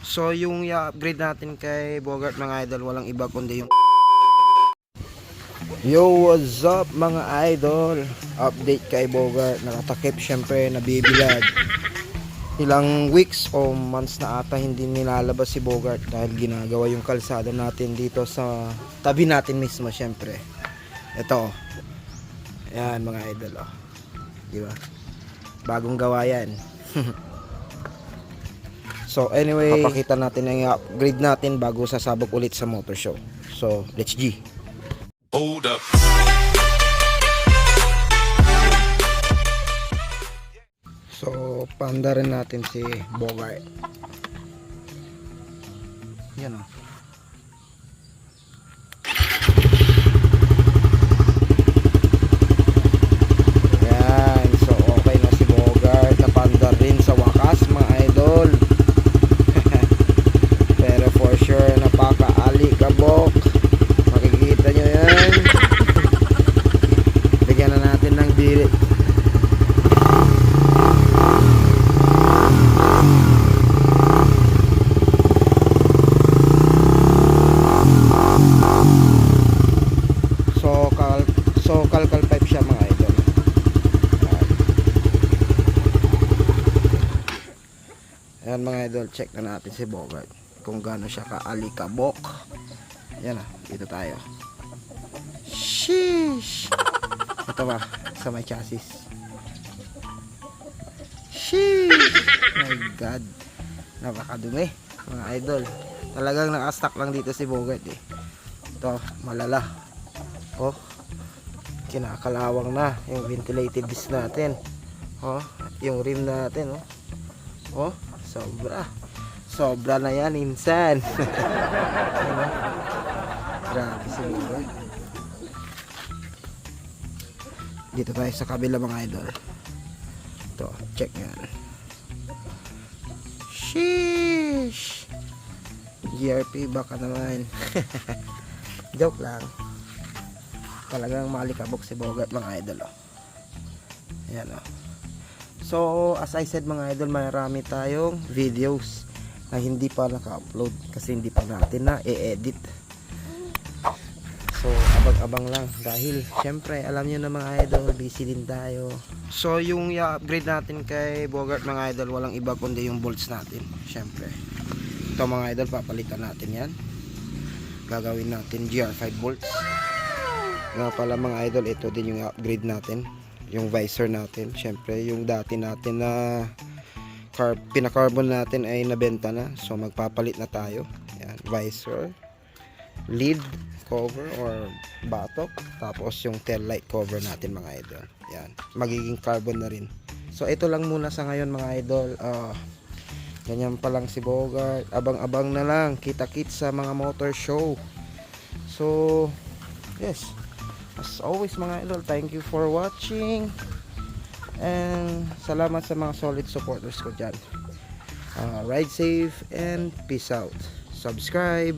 So yung i-upgrade natin kay Bogart mga idol, walang iba kundi yung Yo, what's up mga idol? Update kay Bogart, nakatakip syempre, nabibilad. Ilang weeks o months na ata hindi nilalabas si Bogart dahil ginagawa yung kalsada natin dito sa tabi natin mismo syempre. Ito. Yan mga idol oh. Di ba? Bagong gawa yan. So anyway, papakita natin ang upgrade natin bago sasabog ulit sa motor show. So, let's G. Hold up. So, panda rin natin si Bogart. Yan o. Yan. So, okay na si Bogart. Napanda rin sa wakas mga idol. Pero for sure, napaka-alikabok. Makikita nyo yan. Bigyan na natin ng birit. So kalkal pipe siya mga idol. Ayan mga idol, check na natin si Bogart kung gaano siya ka-alikabok. Ayan ah, dito tayo. Sheesh. Ito ba sa may chassis. Sheesh. My God, napakadumi mga idol. Talagang nakastack lang dito si Bogart eh. Ito malala. Oh, kinakalawang na yung ventilated disc natin. Oh, yung rim natin oh. Oh, sobra na yan insan. Grabe si Bogart. Dito tayo sa kabila mga idol. Ito, check yan. Sheesh. GRP baka naman. Joke lang. Talagang malikabok si Bogart mga idol oh. Ayan oh. So as I said mga idol, marami tayong videos na hindi pa naka-upload kasi hindi pa natin na i-edit. So abang-abang lang dahil syempre alam nyo na mga idol, busy din tayo. So yung i-upgrade natin kay Bogart mga idol, walang iba kundi yung bolts natin. Syempre ito mga idol, papalitan natin yan. Gagawin natin GR5 bolts. Nga pala mga idol, ito din yung upgrade natin, yung visor natin. Syempre yung dati natin na pinaka-carbon natin ay nabenta na, so magpapalit na tayo. Yan, visor, lid cover or batok, tapos yung tail light cover natin mga idol. Yan, magiging carbon na rin. So ito lang muna sa ngayon mga idol. Ganyan pa lang si Bogart, abang-abang na lang, kita-kits sa mga motor show. So yes, as always mga idol, thank you for watching and salamat sa mga solid supporters ko dyan. Ride safe and peace out. Subscribe.